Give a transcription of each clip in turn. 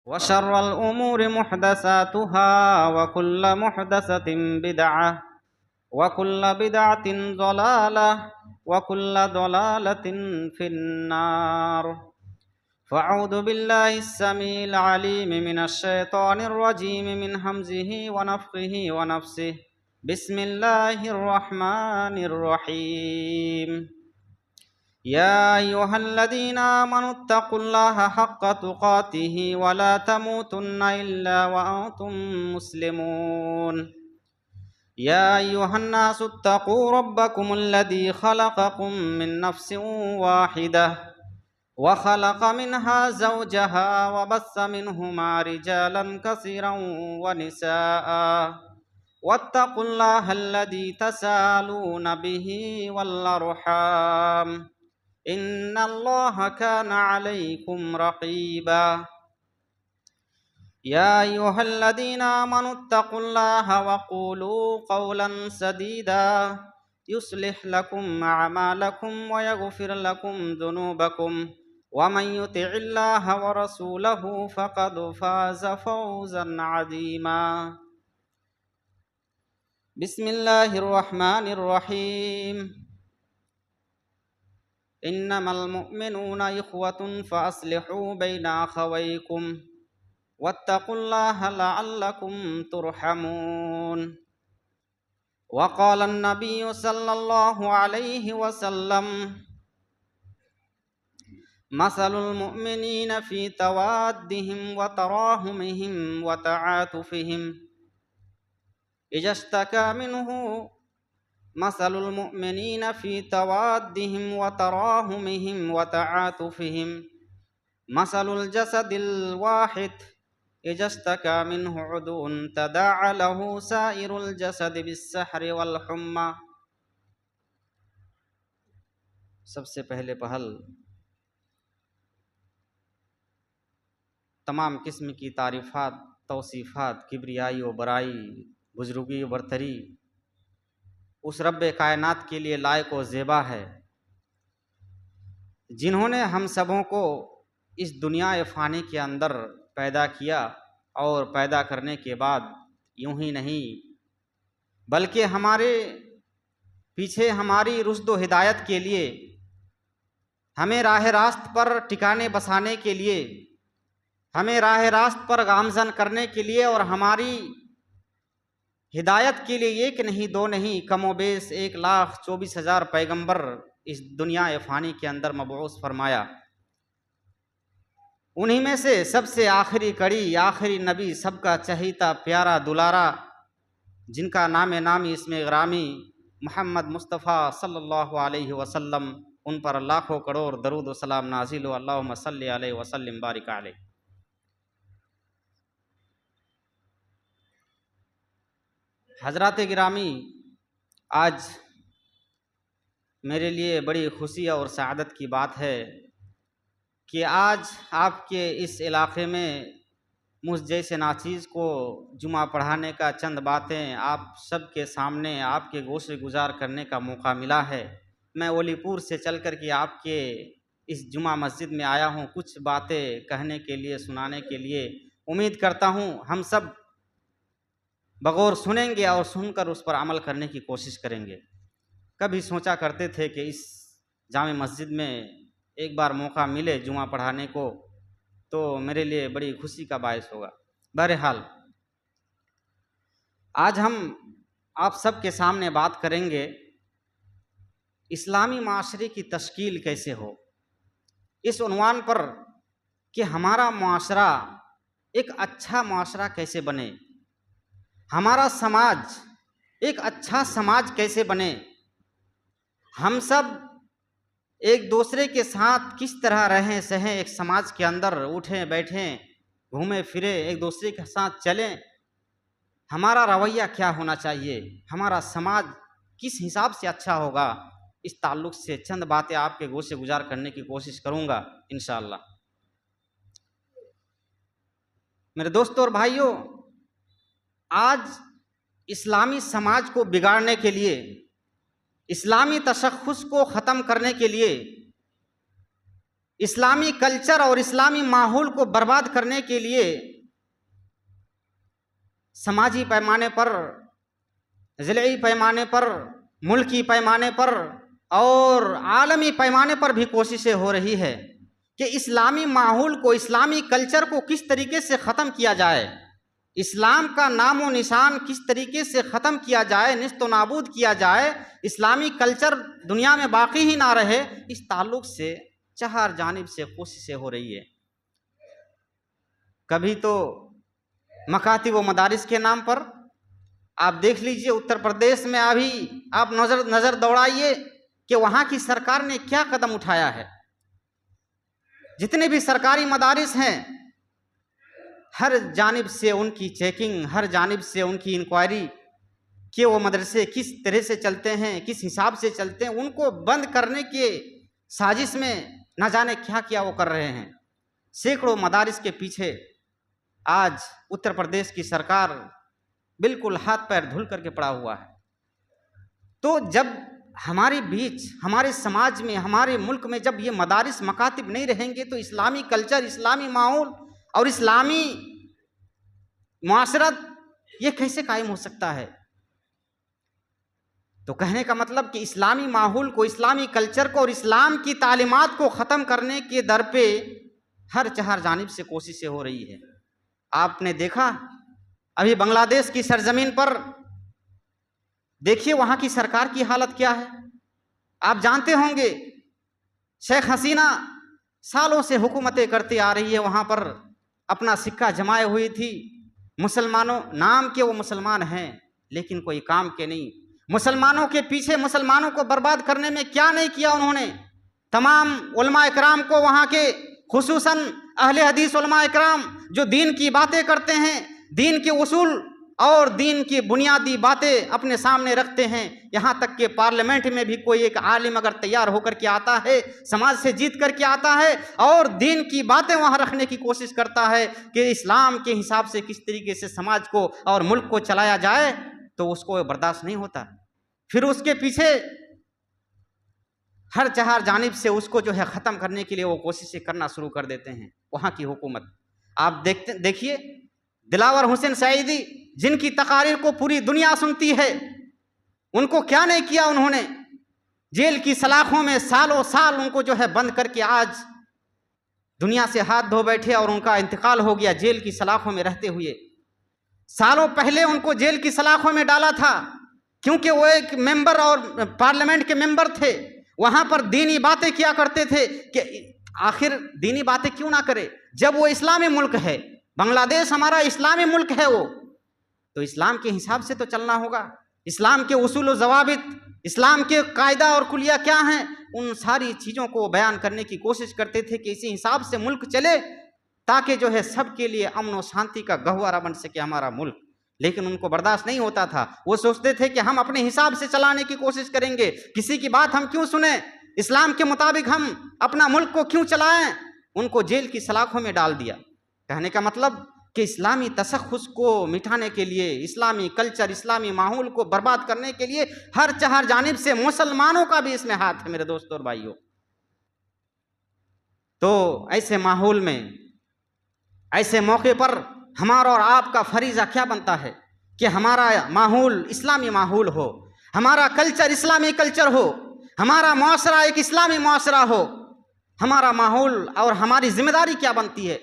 وشر الأمور محدثاتها وكل محدثة بدعة وكل بدعة ضلالة وكل ضلالة في النار. فأعوذ بالله السميع العليم من الشيطان الرجيم من همزه ونفخه ونفسه. بسم الله الرحمن الرحيم. يا أيها الذين آمنوا اتقوا الله حق تقاته ولا تموتن إلا وأنتم مسلمون. يا أيها الناس اتقوا ربكم الذي خلقكم من نفس واحدة وخلق منها زوجها وبث منهما رجالا كثيرا ونساء واتقوا الله الذي تساءلون به والأرحام إن الله كان عليكم رقيبا. يا أيها الذين آمنوا اتقوا الله وقولوا قولا سديدا يصلح لكم أعمالكم ويغفر لكم ذنوبكم ومن يطع الله ورسوله فقد فاز فوزا عظيما. بسم الله الرحمن الرحيم. إنما المؤمنون إخوة فأصلحوا بين أخويكم واتقوا الله لعلكم ترحمون. وقال النبي صلى الله عليه وسلم: مثل المؤمنين في توادهم وتراحمهم وتعاطفهم إذا اشتكى منه مثل المؤمنين في توادهم وتراحمهم وتعاطفهم مثل الجسد الواحد إذا اشتكى منه عضو تداعى له سائر الجسد بالسحر والحمى. سب سے پہلے پہل تمام قسم کی تعریفات، توصیفات، کبریائی و برائی، بزرگی و برتری اس رب کائنات کے لیے لائق و زیبا ہے، جنہوں نے ہم سبوں کو اس دنیا فانی کے اندر پیدا کیا اور پیدا کرنے کے بعد یوں ہی نہیں بلکہ ہمارے پیچھے ہماری رشد و ہدایت کے لیے، ہمیں راہ راست پر ٹھکانے بسانے کے لیے، ہمیں راہ راست پر گامزن کرنے کے لیے اور ہماری ہدایت کے لیے ایک نہیں دو نہیں کم و بیش 1,24,000 پیغمبر اس دنیا فانی کے اندر مبعوث فرمایا. انہی میں سے سب سے آخری کڑی، آخری نبی، سب کا چہیتا پیارا دلارا، جن کا نام نامی اسم غرامی محمد مصطفیٰ صلی اللہ علیہ وسلم، ان پر لاکھوں کروڑ درود و سلام نازل ہو. اللہم صلی علیہ وسلم بارک علیہ. حضرات گرامی، آج میرے لیے بڑی خوشی اور سعادت کی بات ہے کہ آج آپ کے اس علاقے میں مجھ جیسے ناچیز کو جمعہ پڑھانے کا چند باتیں آپ سب کے سامنے آپ کے گوش گزار کرنے کا موقع ملا ہے. میں ولی پور سے چل کر کے آپ کے اس جمعہ مسجد میں آیا ہوں کچھ باتیں کہنے کے لیے، سنانے کے لیے. امید کرتا ہوں ہم سب بغور سنیں گے اور سن کر اس پر عمل کرنے کی کوشش کریں گے. کبھی سوچا کرتے تھے کہ اس جامع مسجد میں ایک بار موقع ملے جمعہ پڑھانے کو تو میرے لیے بڑی خوشی کا باعث ہوگا. بہرحال آج ہم آپ سب کے سامنے بات کریں گے اسلامی معاشرے کی تشکیل کیسے ہو، اس عنوان پر کہ ہمارا معاشرہ ایک اچھا معاشرہ کیسے بنے، ہمارا سماج ایک اچھا سماج کیسے بنے، ہم سب ایک دوسرے کے ساتھ کس طرح رہیں سہیں، ایک سماج کے اندر اٹھیں بیٹھیں گھومیں پھریں ایک دوسرے کے ساتھ چلیں. ہمارا رویہ کیا ہونا چاہیے، ہمارا سماج کس حساب سے اچھا ہوگا، اس تعلق سے چند باتیں آپ کے گوشے گزار کرنے کی کوشش کروں گا انشاءاللہ. میرے دوستوں اور بھائیوں، آج اسلامی سماج کو بگاڑنے کے لیے، اسلامی تشخص کو ختم کرنے کے لیے اسلامی کلچر اور اسلامی ماحول کو برباد کرنے کے لیے سماجی پیمانے پر، ضلعی پیمانے پر، ملکی پیمانے پر اور عالمی پیمانے پر بھی کوششیں ہو رہی ہے کہ اسلامی ماحول کو، اسلامی کلچر کو کس طریقے سے ختم کیا جائے، اسلام کا نام و نشان کس طریقے سے ختم کیا جائے، نیست و نابود کیا جائے، اسلامی کلچر دنیا میں باقی ہی نہ رہے، اس تعلق سے چہار جانب سے کوششیں ہو رہی ہے۔ کبھی تو مکاتب و مدارس کے نام پر، آپ دیکھ لیجئے اتر پردیش میں ابھی آپ نظر دوڑائیے کہ وہاں کی سرکار نے کیا قدم اٹھایا ہے۔ جتنے بھی سرکاری مدارس ہیں، ہر جانب سے ان کی چیکنگ، ہر جانب سے ان کی انکوائری کہ وہ مدرسے کس طرح سے چلتے ہیں، کس حساب سے چلتے ہیں، ان کو بند کرنے کے سازش میں نہ جانے کیا کیا وہ کر رہے ہیں۔ سینکڑوں مدارس کے پیچھے آج اتر پردیش کی سرکار بالکل ہاتھ پیر دھل کر کے پڑا ہوا ہے۔ تو جب ہمارے بیچ، ہمارے سماج میں، ہمارے ملک میں جب یہ مدارس مکاتب نہیں رہیں گے تو اسلامی کلچر، اسلامی ماحول اور اسلامی معاشرت یہ کیسے قائم ہو سکتا ہے؟ تو کہنے کا مطلب کہ اسلامی ماحول کو، اسلامی کلچر کو اور اسلام کی تعلیمات کو ختم کرنے کے در پہ ہر چہار جانب سے کوششیں ہو رہی ہے۔ آپ نے دیکھا ابھی بنگلہ دیش کی سرزمین پر، دیکھیے وہاں کی سرکار کی حالت کیا ہے۔ آپ جانتے ہوں گے شیخ حسینہ سالوں سے حکومتیں کرتی آ رہی ہے، وہاں پر اپنا سکہ جمائے ہوئی تھی۔ مسلمانوں، نام کے وہ مسلمان ہیں لیکن کوئی کام کے نہیں۔ مسلمانوں کے پیچھے، مسلمانوں کو برباد کرنے میں کیا نہیں کیا انہوں نے۔ تمام علماء اکرام کو، وہاں کے خصوصاً اہل حدیث علماء اکرام جو دین کی باتیں کرتے ہیں، دین کے اصول اور دین کی بنیادی باتیں اپنے سامنے رکھتے ہیں، یہاں تک کہ پارلیمنٹ میں بھی کوئی ایک عالم اگر تیار ہو کر کے آتا ہے، سماج سے جیت کر کے آتا ہے اور دین کی باتیں وہاں رکھنے کی کوشش کرتا ہے کہ اسلام کے حساب سے کس طریقے سے سماج کو اور ملک کو چلایا جائے، تو اس کو برداشت نہیں ہوتا۔ پھر اس کے پیچھے ہر چہار جانب سے اس کو جو ہے ختم کرنے کے لیے وہ کوششیں کرنا شروع کر دیتے ہیں وہاں کی حکومت۔ آپ دیکھیے دلاور حسین سعیدی، جن کی تقاریر کو پوری دنیا سنتی ہے، ان کو کیا نہیں کیا انہوں نے۔ جیل کی سلاخوں میں سالوں سال ان کو جو ہے بند کر کے آج دنیا سے ہاتھ دھو بیٹھے اور ان کا انتقال ہو گیا جیل کی سلاخوں میں رہتے ہوئے۔ سالوں پہلے ان کو جیل کی سلاخوں میں ڈالا تھا کیونکہ وہ ایک ممبر اور پارلیمنٹ کے ممبر تھے، وہاں پر دینی باتیں کیا کرتے تھے کہ آخر دینی باتیں کیوں نہ کرے جب وہ اسلامی ملک ہے۔ بنگلہ دیش ہمارا اسلامی ملک ہے، وہ تو اسلام کے حساب سے تو چلنا ہوگا۔ اسلام کے اصول و ضوابط، اسلام کے قاعدہ اور کلیہ کیا ہیں، ان ساری چیزوں کو بیان کرنے کی کوشش کرتے تھے کہ اسی حساب سے ملک چلے تاکہ جو ہے سب کے لیے امن و شانتی کا گہوارہ بن سکے ہمارا ملک۔ لیکن ان کو برداشت نہیں ہوتا تھا، وہ سوچتے تھے کہ ہم اپنے حساب سے چلانے کی کوشش کریں گے، کسی کی بات ہم کیوں سنیں، اسلام کے مطابق ہم اپنا ملک کو کیوں چلائیں۔ ان کو جیل کی سلاخوں میں ڈال دیا۔ کہنے کا مطلب کہ اسلامی تشخص کو مٹانے کے لیے، اسلامی کلچر، اسلامی ماحول کو برباد کرنے کے لیے ہر چہار جانب سے مسلمانوں کا بھی اس میں ہاتھ ہے میرے دوستوں اور بھائیوں۔ تو ایسے ماحول میں، ایسے موقع پر ہمارا اور آپ کا فریضہ کیا بنتا ہے کہ ہمارا ماحول اسلامی ماحول ہو، ہمارا کلچر اسلامی کلچر ہو، ہمارا معاشرہ ایک اسلامی معاشرہ ہو۔ ہمارا ماحول اور ہماری ذمہ داری کیا بنتی ہے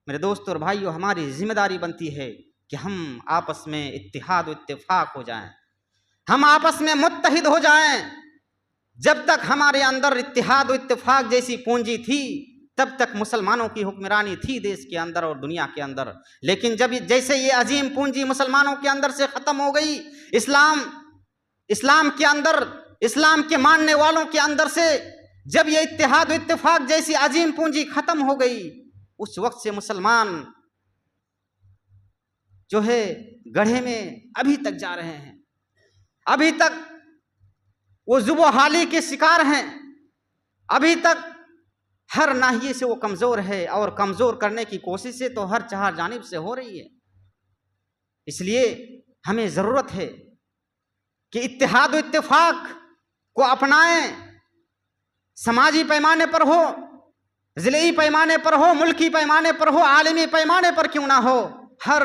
میرے دوستوں اور بھائیوں؟ ہماری ذمہ داری بنتی ہے کہ ہم آپس میں اتحاد و اتفاق ہو جائیں، ہم آپس میں متحد ہو جائیں۔ جب تک ہمارے اندر اتحاد و اتفاق جیسی پونجی تھی تب تک مسلمانوں کی حکمرانی تھی دیش کے اندر اور دنیا کے اندر، لیکن جب جیسے یہ عظیم پونجی مسلمانوں کے اندر سے ختم ہو گئی، اسلام کے اندر، اسلام کے ماننے والوں کے اندر سے جب یہ اتحاد و اتفاق جیسی عظیم پونجی ختم ہو گئی، اس وقت سے مسلمان جو ہے گڑھے میں ابھی تک جا رہے ہیں، ابھی تک وہ ذوب و حالی کے شکار ہیں، ابھی تک ہر ناحیے سے وہ کمزور ہے اور کمزور کرنے کی کوششیں تو ہر چہار جانب سے ہو رہی ہے۔ اس لیے ہمیں ضرورت ہے کہ اتحاد و اتفاق کو اپنائیں، سماجی پیمانے پر ہو، ضلعی پیمانے پر ہو، ملکی پیمانے پر ہو، عالمی پیمانے پر کیوں نہ ہو، ہر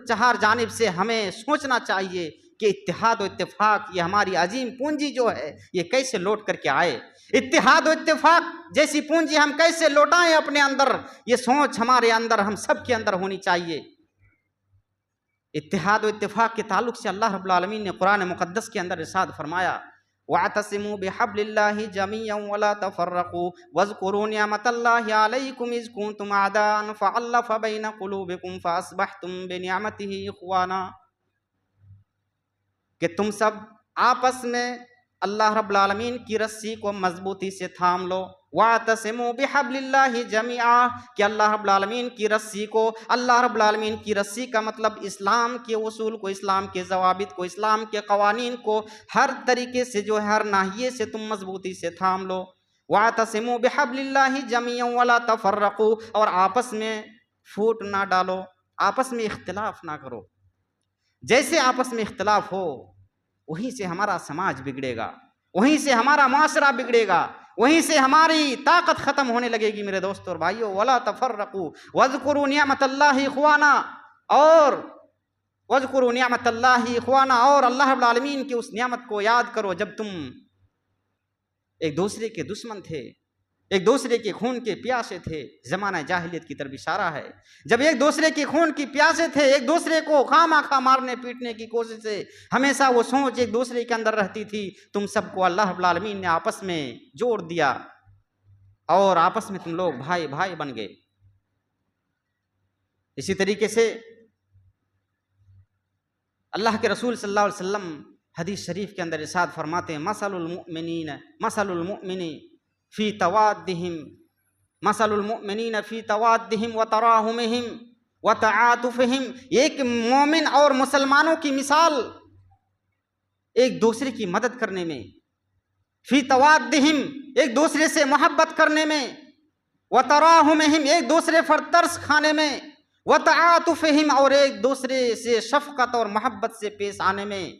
چہار جانب سے ہمیں سوچنا چاہیے کہ اتحاد و اتفاق یہ ہماری عظیم پونجی جو ہے یہ کیسے لوٹ کر کے آئے، اتحاد و اتفاق جیسی پونجی ہم کیسے لوٹائیں اپنے اندر، یہ سوچ ہمارے اندر، ہم سب کے اندر ہونی چاہیے۔ اتحاد و اتفاق کے تعلق سے اللہ رب العالمین نے قرآن مقدس کے اندر ارشاد فرمایا وَاعْتَصِمُوا بِحَبْلِ اللَّهِ جَمِيعًا وَلَا تَفَرَّقُوا وَاذْكُرُوا نِعْمَةَ اللَّهِ عَلَيْكُمْ إِذْ كُنتُمْ أَعْدَاءً فَأَلَّفَ بَيْنَ قُلُوبِكُمْ فَأَصْبَحْتُمْ بِنِعْمَتِهِ إِخْوَانًا، کہ تم سب آپس میں اللہ رب العالمین کی رسی کو مضبوطی سے تھام لو، وَاعْتَصِمُوا بِحَبْلِ اللَّهِ جَمِيعًا، کہ اللہ رب العالمین کی رسی کو، اللہ رب العالمین کی رسی کا مطلب اسلام کے اصول کو، اسلام کے ضوابط کو، اسلام کے قوانین کو ہر طریقے سے جو ہے ہر ناحیے سے تم مضبوطی سے تھام لو۔ وَاعْتَصِمُوا بِحَبْلِ اللَّهِ جَمِيعًا وَلَا تَفَرَّقُوا، اور آپس میں پھوٹ نہ ڈالو، آپس میں اختلاف نہ کرو۔ جیسے آپس میں اختلاف ہو وہیں سے ہمارا سماج بگڑے گا، وہیں سے ہمارا معاشرہ بگڑے گا، وہیں سے ہماری طاقت ختم ہونے لگے گی میرے دوستوں اور بھائیوں۔ وَلَا تَفَرَّقُوا وَاذْكُرُوا نِعْمَةَ اللَّهِ إِخْوَانًا، اور وَاذْكُرُوا نِعْمَةَ اللَّهِ إِخْوَانًا، اور اللہ رب العالمین کی اس نعمت کو یاد کرو جب تم ایک دوسرے کے دشمن تھے، ایک دوسرے کے خون کے پیاسے تھے۔ زمانہ جاہلیت کی طرف اشارہ ہے، جب ایک دوسرے کے خون کی پیاسے تھے، ایک دوسرے کو خواہ مارنے پیٹنے کی کوشش سے ہمیشہ وہ سوچ ایک دوسرے کے اندر رہتی تھی، تم سب کو اللہ رب العالمین نے آپس میں جوڑ دیا اور آپس میں تم لوگ بھائی بھائی بن گئے۔ اسی طریقے سے اللہ کے رسول صلی اللہ علیہ وسلم حدیث شریف کے اندر ارشاد فرماتے ہیں مثل المؤمن فی توادہم وتراحمہم وتعاطفہم، ایک مومن اور مسلمانوں کی مثال ایک دوسرے کی مدد کرنے میں، فی توادہم ایک دوسرے سے محبت کرنے میں، وتراحمہم ایک دوسرے پر ترس کھانے میں، وتعاطفہم اور ایک دوسرے سے شفقت اور محبت سے پیش آنے میں۔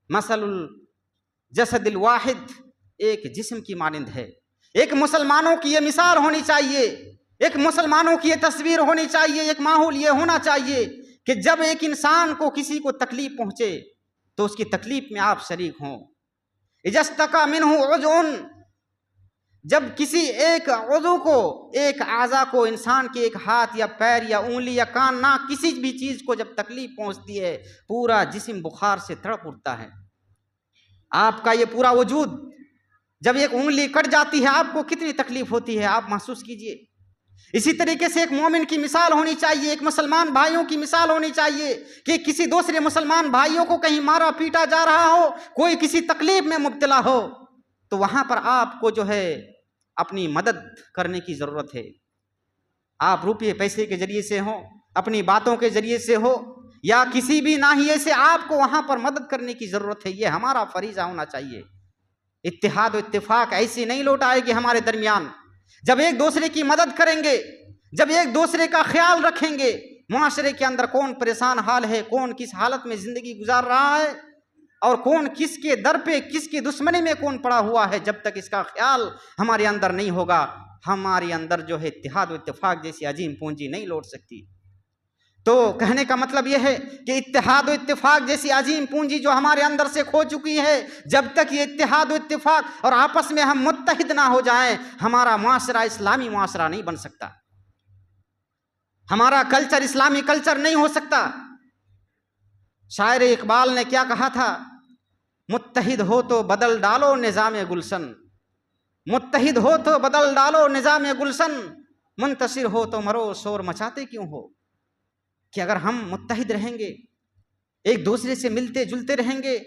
مثل الجسد الواحد، ایک جسم کی مانند ہے۔ ایک مسلمانوں کی یہ مثال ہونی چاہیے، ایک مسلمانوں کی یہ تصویر ہونی چاہیے، ایک ماحول یہ ہونا چاہیے کہ جب ایک انسان کو کسی کو تکلیف پہنچے تو اس کی تکلیف میں آپ شریک ہوں۔ اذا اشتکا منہ عضو، جب کسی ایک عضو کو، ایک اعضا کو، انسان کے ایک ہاتھ یا پیر یا انگلی یا کان، ناک، کسی بھی چیز کو جب تکلیف پہنچتی ہے پورا جسم بخار سے تڑپ اٹھتا ہے۔ آپ کا یہ پورا وجود، جب ایک انگلی کٹ جاتی ہے آپ کو کتنی تکلیف ہوتی ہے، آپ محسوس کیجئے۔ اسی طریقے سے ایک مومن کی مثال ہونی چاہیے، ایک مسلمان بھائیوں کی مثال ہونی چاہیے کہ کسی دوسرے مسلمان بھائیوں کو کہیں مارا پیٹا جا رہا ہو، کوئی کسی تکلیف میں مبتلا ہو تو وہاں پر آپ کو جو ہے اپنی مدد کرنے کی ضرورت ہے۔ آپ روپے پیسے کے ذریعے سے ہو، اپنی باتوں کے ذریعے سے ہو، یا کسی بھی ناحیے سے آپ کو وہاں پر مدد کرنے کی ضرورت ہے، یہ ہمارا فریضہ ہونا چاہیے۔ اتحاد و اتفاق ایسے نہیں لوٹ آئے گی ہمارے درمیان جب ایک دوسرے کی مدد کریں گے، جب ایک دوسرے کا خیال رکھیں گے۔ معاشرے کے اندر کون پریشان حال ہے، کون کس حالت میں زندگی گزار رہا ہے، اور کون کس کے در پہ، کس کی دشمنی میں کون پڑا ہوا ہے، جب تک اس کا خیال ہمارے اندر نہیں ہوگا ہمارے اندر جو ہے اتحاد و اتفاق جیسی عظیم پونجی نہیں لوٹ سکتی۔ تو کہنے کا مطلب یہ ہے کہ اتحاد و اتفاق جیسی عظیم پونجی جو ہمارے اندر سے کھو چکی ہے، جب تک یہ اتحاد و اتفاق اور آپس میں ہم متحد نہ ہو جائیں ہمارا معاشرہ اسلامی معاشرہ نہیں بن سکتا، ہمارا کلچر اسلامی کلچر نہیں ہو سکتا۔ شاعر اقبال نے کیا کہا تھا، متحد ہو تو بدل ڈالو نظام گلشن، متحد ہو تو بدل ڈالو نظام گلشن، منتصر ہو تو مرو شور مچاتے کیوں ہو۔ کہ اگر ہم متحد رہیں گے، ایک دوسرے سے ملتے جلتے رہیں گے،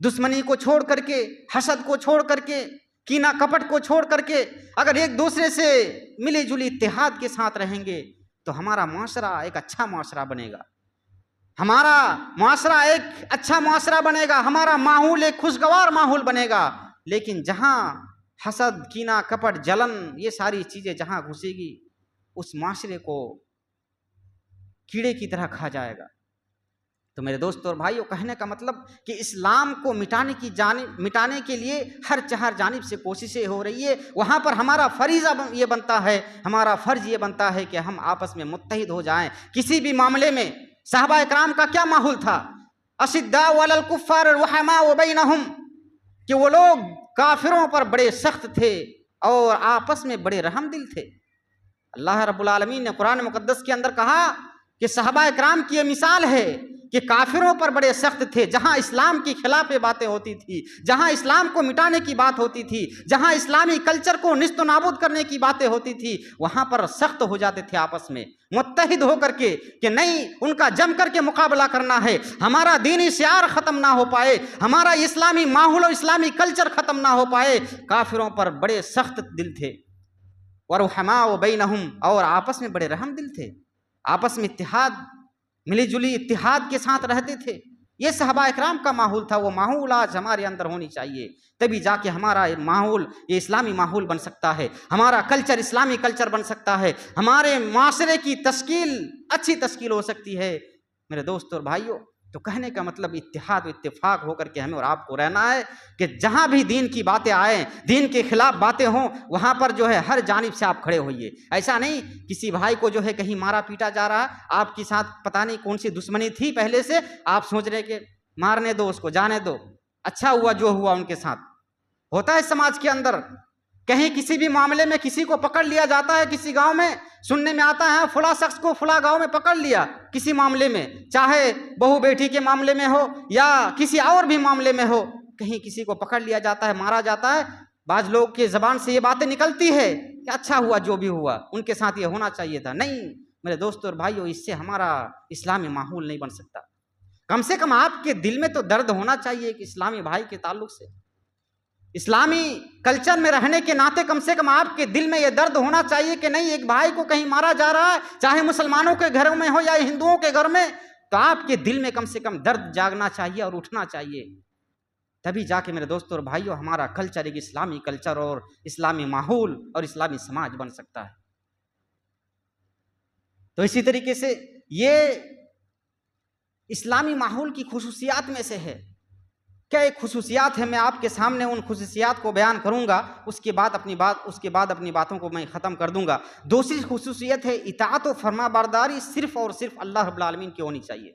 دشمنی کو چھوڑ کر کے، حسد کو چھوڑ کر کے، کینہ کپٹ کو چھوڑ کر کے اگر ایک دوسرے سے ملی جلی اتحاد کے ساتھ رہیں گے تو ہمارا معاشرہ ایک اچھا معاشرہ بنے گا، ہمارا معاشرہ ایک اچھا معاشرہ بنے گا، ہمارا ماحول ایک خوشگوار ماحول بنے گا۔ لیکن جہاں حسد، کینہ کپٹ، جلن، یہ ساری چیزیں جہاں گھسے گی اس معاشرے کو کیڑے کی طرح کھا جائے گا۔ تو میرے دوستوں اور بھائیوں، کہنے کا مطلب کہ اسلام کو مٹانے کے لیے ہر چہر جانب سے کوششیں ہو رہی ہے۔ وہاں پر ہمارا فریضہ یہ بنتا ہے، ہمارا فرض یہ بنتا ہے کہ ہم آپس میں متحد ہو جائیں کسی بھی معاملے میں۔ صحابہ اکرام کا کیا ماحول تھا؟ اشداء علی الکفار رحماء بینہم، کہ وہ لوگ کافروں پر بڑے سخت تھے اور آپس میں بڑے رحم دل تھے۔ اللہ رب العالمین نے قرآن مقدس کے اندر کہا کہ صحابہ اکرام کی یہ مثال ہے کہ کافروں پر بڑے سخت تھے، جہاں اسلام کی خلاف باتیں ہوتی تھی، جہاں اسلام کو مٹانے کی بات ہوتی تھی، جہاں اسلامی کلچر کو نیست و نابود کرنے کی باتیں ہوتی تھی، وہاں پر سخت ہو جاتے تھے آپس میں متحد ہو کر کے کہ نہیں، ان کا جم کر کے مقابلہ کرنا ہے، ہمارا دینی شعار ختم نہ ہو پائے، ہمارا اسلامی ماحول اور اسلامی کلچر ختم نہ ہو پائے۔ کافروں پر بڑے سخت دل تھے، ورحماء بینہم، اور آپس میں بڑے رحم دل تھے، آپس میں اتحاد، ملی جلی اتحاد کے ساتھ رہتے تھے۔ یہ صحابہ اکرام کا ماحول تھا، وہ ماحول آج ہمارے اندر ہونی چاہیے، تبھی جا کے ہمارا ماحول یہ اسلامی ماحول بن سکتا ہے، ہمارا کلچر اسلامی کلچر بن سکتا ہے، ہمارے معاشرے کی تشکیل اچھی تشکیل ہو سکتی ہے۔ میرے دوستوں اور بھائیوں، تو کہنے کا مطلب اتحاد و اتفاق ہو کر کے ہمیں اور آپ کو رہنا ہے کہ جہاں بھی دین کی باتیں آئیں، دین کے خلاف باتیں ہوں، وہاں پر جو ہے ہر جانب سے آپ کھڑے ہوئیے۔ ایسا نہیں کسی بھائی کو جو ہے کہیں مارا پیٹا جا رہا، آپ کے ساتھ پتہ نہیں کون سی دشمنی تھی پہلے سے، آپ سوچ رہے کہ مارنے دو اس کو، جانے دو، اچھا ہوا جو ہوا ان کے ساتھ۔ ہوتا ہے سماج کے اندر، کہیں کسی بھی معاملے میں کسی کو پکڑ لیا جاتا ہے، کسی گاؤں میں سننے میں آتا ہے فلاں شخص کو فلاں گاؤں میں پکڑ لیا کسی معاملے میں، چاہے بہو بیٹی کے معاملے میں ہو یا کسی اور بھی معاملے میں ہو، کہیں کسی کو پکڑ لیا جاتا ہے، مارا جاتا ہے، بعض لوگ کی زبان سے یہ باتیں نکلتی ہے کہ اچھا ہوا جو بھی ہوا، ان کے ساتھ یہ ہونا چاہیے تھا۔ نہیں میرے دوستوں اور بھائیوں، اس سے ہمارا اسلامی ماحول نہیں بن سکتا۔ کم سے کم آپ کے دل میں تو درد ہونا چاہیے کہ اسلامی بھائی کے تعلق سے، اسلامی کلچر میں رہنے کے ناطے کم سے کم آپ کے دل میں یہ درد ہونا چاہیے کہ نہیں، ایک بھائی کو کہیں مارا جا رہا ہے، چاہے مسلمانوں کے گھروں میں ہو یا ہندوؤں کے گھر میں، تو آپ کے دل میں کم سے کم درد جاگنا چاہیے اور اٹھنا چاہیے، تبھی جا کے میرے دوستوں اور بھائیوں ہمارا کلچر ایک اسلامی کلچر اور اسلامی ماحول اور اسلامی سماج بن سکتا ہے۔ تو اسی طریقے سے یہ اسلامی ماحول کی خصوصیات میں سے ہے۔ کیا ایک خصوصیات ہے، میں آپ کے سامنے ان خصوصیات کو بیان کروں گا، اس کے بعد اپنی باتوں کو میں ختم کر دوں گا۔ دوسری خصوصیت ہے اطاعت و فرما برداری صرف اور صرف اللہ رب العالمین کی ہونی چاہیے۔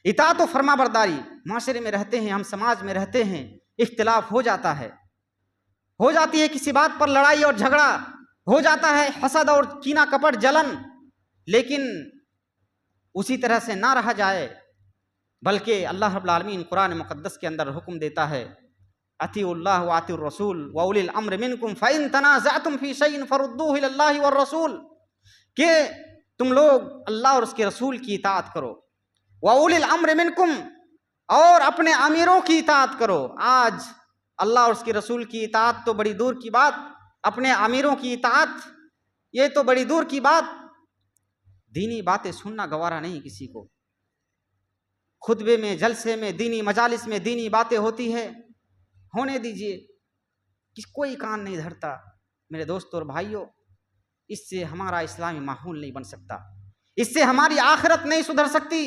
اطاعت و فرما برداری، معاشرے میں رہتے ہیں ہم، سماج میں رہتے ہیں، اختلاف ہو جاتا ہے، ہو جاتی ہے کسی بات پر لڑائی اور جھگڑا، ہو جاتا ہے حسد اور کینہ کپٹ جلن، لیکن اسی طرح سے نہ رہا جائے، بلکہ اللہ رب العالمین قرآن مقدس کے اندر حکم دیتا ہے اطیعوا اللہ واطیعوا الرسول واولی الامر منکم فإن تنازعتم فی شیء فردوہ الی اللہ والرسول، کہ تم لوگ اللہ اور اس کے رسول کی اطاعت کرو، واولی الامر منکم، اور اپنے امیروں کی اطاعت کرو۔ آج اللہ اور اس کے رسول کی اطاعت تو بڑی دور کی بات، اپنے امیروں کی اطاعت یہ تو بڑی دور کی بات، دینی باتیں سننا گوارا نہیں کسی کو۔ خطبے میں، جلسے میں، دینی مجالس میں دینی باتیں ہوتی ہے، ہونے دیجئے، کوئی کان نہیں دھرتا۔ میرے دوستوں اور بھائیوں، اس سے ہمارا اسلامی ماحول نہیں بن سکتا، اس سے ہماری آخرت نہیں سدھر سکتی،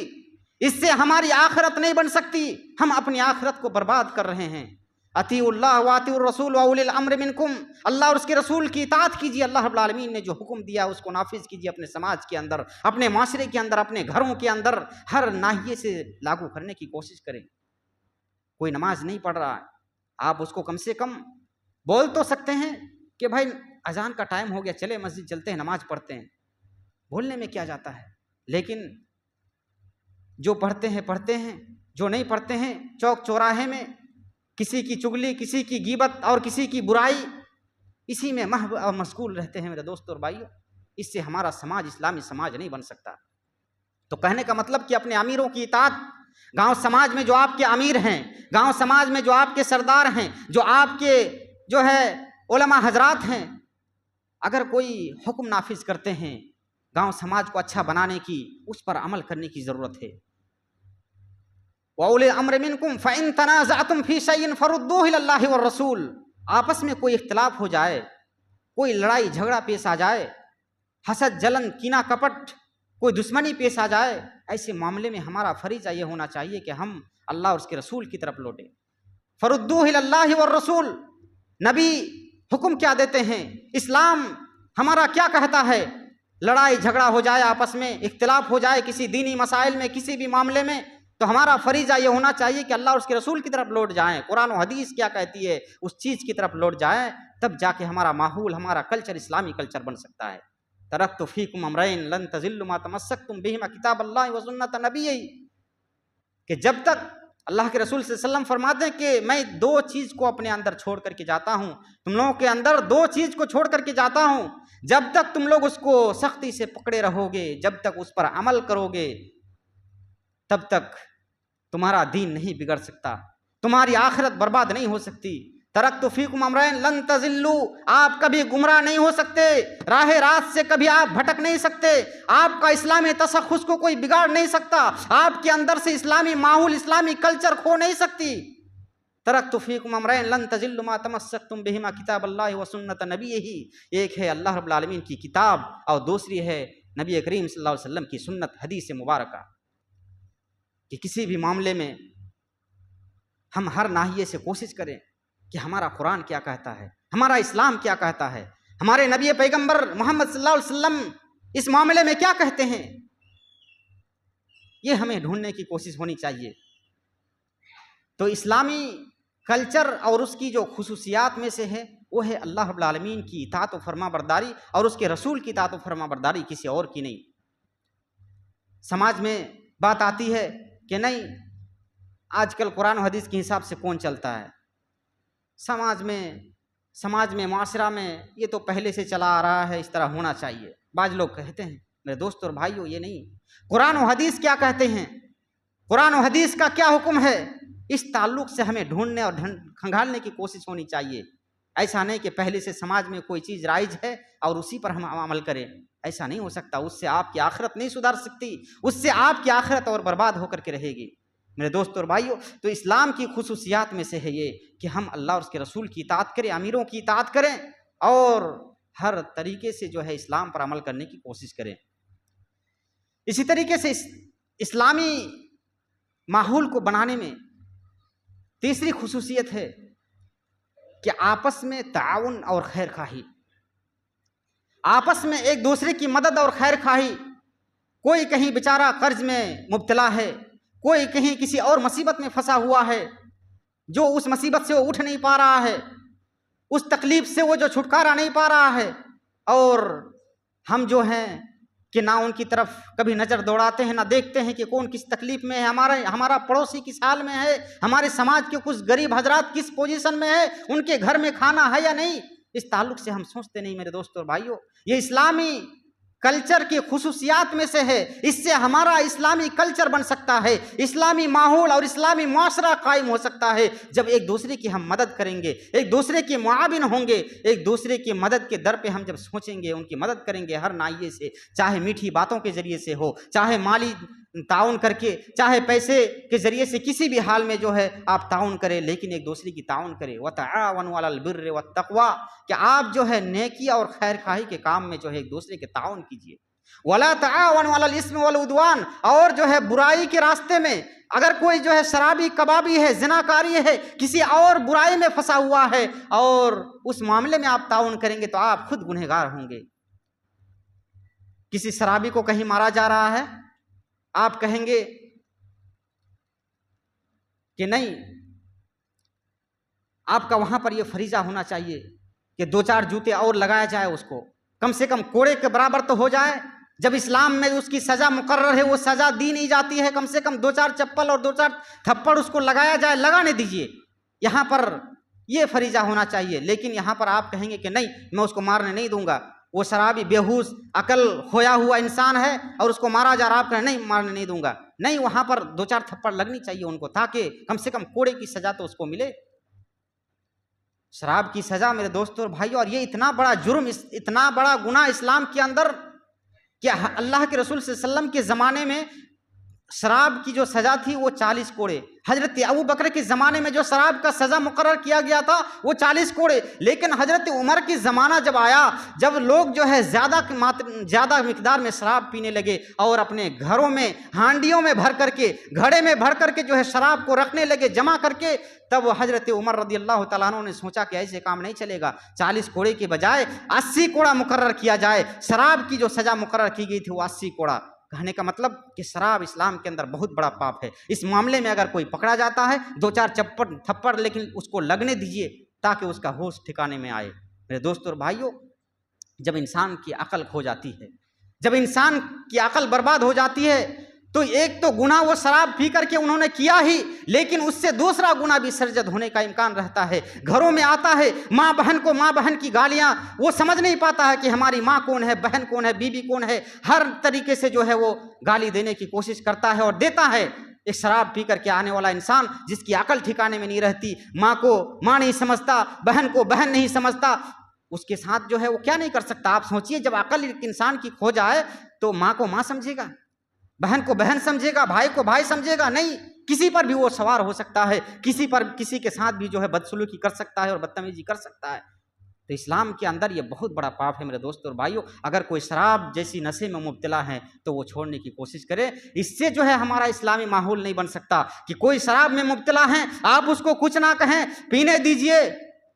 اس سے ہماری آخرت نہیں بن سکتی، ہم اپنی آخرت کو برباد کر رہے ہیں۔ اطیعوا اللہ واطیعوا الرسول واولی الامر منکم، اللہ اور اس کے رسول کی اطاعت کیجیے، اللہ رب العالمین نے جو حکم دیا اس کو نافذ کیجیے اپنے سماج کے اندر، اپنے معاشرے کے اندر، اپنے گھروں کے اندر، ہر ناحیے سے لاگو کرنے کی کوشش کریں۔ کوئی نماز نہیں پڑھ رہا، آپ اس کو کم سے کم بول تو سکتے ہیں کہ بھائی اذان کا ٹائم ہو گیا، چلے مسجد چلتے ہیں، نماز پڑھتے ہیں، بولنے میں کیا جاتا ہے، لیکن جو پڑھتے ہیں، جو نہیں پڑھتے ہیں، چوک چوراہے میں کسی کی چگلی، کسی کی غیبت اور کسی کی برائی، اسی میں محو اور مشغول رہتے ہیں۔ میرے دوستوں اور بھائیوں، اس سے ہمارا سماج اسلامی سماج نہیں بن سکتا۔ تو کہنے کا مطلب کہ اپنے امیروں کی اطاعت، گاؤں سماج میں جو آپ کے امیر ہیں، گاؤں سماج میں جو آپ کے سردار ہیں، جو آپ کے جو ہے علماء حضرات ہیں، اگر کوئی حکم نافذ کرتے ہیں گاؤں سماج کو اچھا بنانے کی، اس پر عمل کرنے کی ضرورت ہے۔ وَأُولِي الْأَمْرِ مِنْكُمْ فَإِن تَنَازَعْتُمْ فِي شَيْءٍ فَرُدُّوهُ إِلَى اللَّهِ وَالرَّسُولِ، آپس میں کوئی اختلاف ہو جائے، کوئی لڑائی جھگڑا پیش آ جائے، حسد جلن کینہ کپٹ کوئی دشمنی پیش آ جائے، ایسے معاملے میں ہمارا فریضہ یہ ہونا چاہیے کہ ہم اللہ اور اس کے رسول کی طرف لوٹیں۔ فردوہ الی اللہ والرسول، نبی حکم کیا دیتے ہیں، اسلام ہمارا کیا کہتا ہے؟ لڑائی جھگڑا ہو جائے، آپس میں اختلاف ہو جائے کسی دینی مسائل میں، کسی بھی معاملے میں، تو ہمارا فریضہ یہ ہونا چاہیے کہ اللہ اور اس کے رسول کی طرف لوٹ جائیں، قرآن و حدیث کیا کہتی ہے اس چیز کی طرف لوٹ جائیں، تب جا کے ہمارا ماحول، ہمارا کلچر اسلامی کلچر بن سکتا ہے۔ ترکت فیکم امرین لن تضلوا ما تمسکتم بہما کتاب اللہ و سنت نبی، کہ جب تک اللہ کے رسول صلی اللہ علیہ وسلم فرماتے ہیں کہ میں دو چیز کو اپنے اندر چھوڑ کر کے جاتا ہوں، تم لوگوں کے اندر دو چیز کو چھوڑ کر کے جاتا ہوں، جب تک تم لوگ اس کو سختی سے پکڑے رہو گے، جب تک اس پر عمل کرو گے، تب تک تمہارا دین نہیں بگڑ سکتا، تمہاری آخرت برباد نہیں ہو سکتی۔ ترکت فیکم امرین لن تضلوا، آپ کبھی گمراہ نہیں ہو سکتے، راہ راست سے کبھی آپ بھٹک نہیں سکتے، آپ کا اسلامی تشخص کو کوئی بگاڑ نہیں سکتا، آپ کے اندر سے اسلامی ماحول، اسلامی کلچر کھو نہیں سکتی۔ ترکت فیکم امرین لن تضلوا ما تمسکتم بہما کتاب اللہ و سنت نبیہ، ایک ہے اللہ رب العالمین کی کتاب اور دوسری ہے نبی کریم صلی اللہ علیہ وسلم کی سنت، حدیث مبارکہ، کہ کسی بھی معاملے میں ہم ہر ناحیے سے کوشش کریں کہ ہمارا قرآن کیا کہتا ہے، ہمارا اسلام کیا کہتا ہے، ہمارے نبی پیغمبر محمد صلی اللہ علیہ وسلم اس معاملے میں کیا کہتے ہیں، یہ ہمیں ڈھونڈنے کی کوشش ہونی چاہیے۔ تو اسلامی کلچر اور اس کی جو خصوصیات میں سے ہے وہ ہے اللہ رب العالمین کی اطاعت و فرما برداری اور اس کے رسول کی اطاعت و فرما برداری، کسی اور کی نہیں۔ سماج میں بات آتی ہے کہ نہیں آج کل قرآن و حدیث کے حساب سے کون چلتا ہے، سماج میں معاشرہ میں یہ تو پہلے سے چلا آ رہا ہے، اس طرح ہونا چاہیے۔ بعض لوگ کہتے ہیں میرے دوست اور بھائیوں یہ نہیں، قرآن و حدیث کیا کہتے ہیں، قرآن و حدیث کا کیا حکم ہے، اس تعلق سے ہمیں ڈھونڈنے اور کھنگالنے کی کوشش ہونی چاہیے۔ ایسا نہیں کہ پہلے سے سماج میں کوئی چیز رائج ہے اور اسی پر ہم عمل کریں، ایسا نہیں ہو سکتا، اس سے آپ کی آخرت نہیں سدھر سکتی، اس سے آپ کی آخرت اور برباد ہو کر کے رہے گی۔ میرے دوست اور بھائیوں، تو اسلام کی خصوصیات میں سے ہے یہ کہ ہم اللہ اور اس کے رسول کی اطاعت کریں، امیروں کی اطاعت کریں اور ہر طریقے سے جو ہے اسلام پر عمل کرنے کی کوشش کریں۔ اسی طریقے سے اسلامی ماحول کو بنانے میں تیسری خصوصیت ہے کہ آپس میں تعاون اور خیر خواہی، آپس میں ایک دوسرے کی مدد اور خیر خواہی۔ کوئی کہیں بیچارہ قرض میں مبتلا ہے، کوئی کہیں کسی اور مصیبت میں پھنسا ہوا ہے، جو اس مصیبت سے وہ اٹھ نہیں پا رہا ہے، اس تکلیف سے وہ جو چھٹکارا نہیں پا رہا ہے، اور ہم جو ہیں کہ نہ ان کی طرف کبھی نظر دوڑاتے ہیں، نہ دیکھتے ہیں کہ کون کس تکلیف میں ہے، ہمارا پڑوسی کس حال میں ہے، ہمارے سماج کے کچھ غریب حضرات کس پوزیشن میں ہے، ان کے گھر میں کھانا ہے یا نہیں، اس تعلق سے ہم سوچتے نہیں۔ میرے دوستوں اور بھائیوں، یہ اسلامی کلچر کی خصوصیات میں سے ہے، اس سے ہمارا اسلامی کلچر بن سکتا ہے، اسلامی ماحول اور اسلامی معاشرہ قائم ہو سکتا ہے جب ایک دوسرے کی ہم مدد کریں گے، ایک دوسرے کے معاون ہوں گے، ایک دوسرے کی مدد کے در پہ ہم جب سوچیں گے، ان کی مدد کریں گے ہر ناحیے سے، چاہے میٹھی باتوں کے ذریعے سے ہو، چاہے مالی تعاون کر کے، چاہے پیسے کے ذریعے سے، کسی بھی حال میں جو ہے آپ تعاون کریں، لیکن ایک دوسرے کی تعاون کریں۔ وَتَعَاوَنُوا عَلَى الْبِرِّ وَالتَّقْوَىٰ، کہ آپ جو ہے نیکی اور خیر خواہی کے کام میں جو ہے ایک دوسرے کے تعاون کیجیے۔ وَلَا تَعَاوَنُوا عَلَى الْإِثْمِ وَالْعُدْوَانِ، اور جو ہے برائی کے راستے میں اگر کوئی جو ہے شرابی کبابی ہے، زناکاری ہے، کسی اور برائی میں پھنسا ہوا ہے اور اس معاملے میں آپ تعاون کریں گے تو آپ خود گنہگار ہوں گے۔ کسی شرابی کو کہیں مارا جا رہا ہے، آپ کہیں گے کہ نہیں، آپ کا وہاں پر یہ فریضہ ہونا چاہیے کہ دو چار جوتے اور لگایا جائے، اس کو کم سے کم کوڑے کے برابر تو ہو جائے۔ جب اسلام میں اس کی سزا مقرر ہے، وہ سزا دی نہیں جاتی ہے، کم سے کم دو چار چپل اور دو چار تھپڑ اس کو لگایا جائے، لگانے دیجیے۔ یہاں پر یہ فریضہ ہونا چاہیے، لیکن یہاں پر آپ کہیں گے کہ نہیں، میں اس کو مارنے نہیں دوں گا، وہ شرابی بیہوش عقل کھویا ہوا انسان ہے اور اس کو مارا جا رہا، آپ کہیں نہیں مارنے نہیں دوں گا، نہیں، وہاں پر دو چار تھپڑ لگنی چاہیے ان کو، تاکہ کم سے کم کوڑے کی سزا تو اس کو ملے۔ شراب کی سزا میرے دوستوں اور بھائیوں، اور یہ اتنا بڑا جرم، اتنا بڑا گناہ اسلام کے اندر کہ اللہ کے رسول صلی اللہ علیہ وسلم کے زمانے میں شراب کی جو سزا تھی وہ 40 کوڑے. حضرت ابو بکر کے زمانے میں جو شراب کا سزا مقرر کیا گیا تھا وہ 40 کوڑے. لیکن حضرت عمر کی زمانہ جب آیا, جب لوگ جو ہے زیادہ مقدار میں شراب پینے لگے اور اپنے گھروں میں ہانڈیوں میں بھر کر کے, گھڑے میں بھر کر کے جو ہے شراب کو رکھنے لگے جمع کر کے, تب حضرت عمر رضی اللہ تعالیٰ عنہ نے سوچا کہ ایسے کام نہیں چلے گا, 40 کوڑے کے بجائے 80 کوڑا مقرر کیا جائے. شراب کی جو سزا مقرر کی گئی تھی وہ 80 کوڑا. کہنے کا مطلب کہ شراب اسلام کے اندر بہت بڑا پاپ ہے. اس معاملے میں اگر کوئی پکڑا جاتا ہے 2-4 تھپڑ لیکن اس کو لگنے دیجئے تاکہ اس کا ہوش ٹھکانے میں آئے. میرے دوستو اور بھائیو, جب انسان کی عقل کھو جاتی ہے, جب انسان کی عقل برباد ہو جاتی ہے, تو ایک تو گناہ وہ شراب پی کر کے انہوں نے کیا ہی, لیکن اس سے دوسرا گناہ بھی سرزد ہونے کا امکان رہتا ہے. گھروں میں آتا ہے, ماں بہن کی گالیاں, وہ سمجھ نہیں پاتا ہے کہ ہماری ماں کون ہے, بہن کون ہے, بیوی کون ہے, ہر طریقے سے جو ہے وہ گالی دینے کی کوشش کرتا ہے اور دیتا ہے. ایک شراب پی کر کے آنے والا انسان جس کی عقل ٹھکانے میں نہیں رہتی, ماں کو ماں نہیں سمجھتا, بہن کو بہن نہیں سمجھتا, اس کے ساتھ جو ہے وہ کیا نہیں کر سکتا. آپ سوچئے, جب عقل ایک انسان کی کھو جائے تو ماں کو ماں سمجھے گا, بہن کو بہن سمجھے گا, بھائی کو بھائی سمجھے گا؟ نہیں. کسی پر بھی وہ سوار ہو سکتا ہے, کسی کے ساتھ بھی جو ہے بدسلوکی کر سکتا ہے اور بدتمیزی کر سکتا ہے. تو اسلام کے اندر یہ بہت بڑا پاپ ہے. میرے دوستو اور بھائیو, اگر کوئی شراب جیسی نشے میں مبتلا ہے تو وہ چھوڑنے کی کوشش کرے. اس سے جو ہے ہمارا اسلامی ماحول نہیں بن سکتا کہ کوئی شراب میں مبتلا ہے آپ اس کو کچھ نہ کہیں, پینے دیجئے.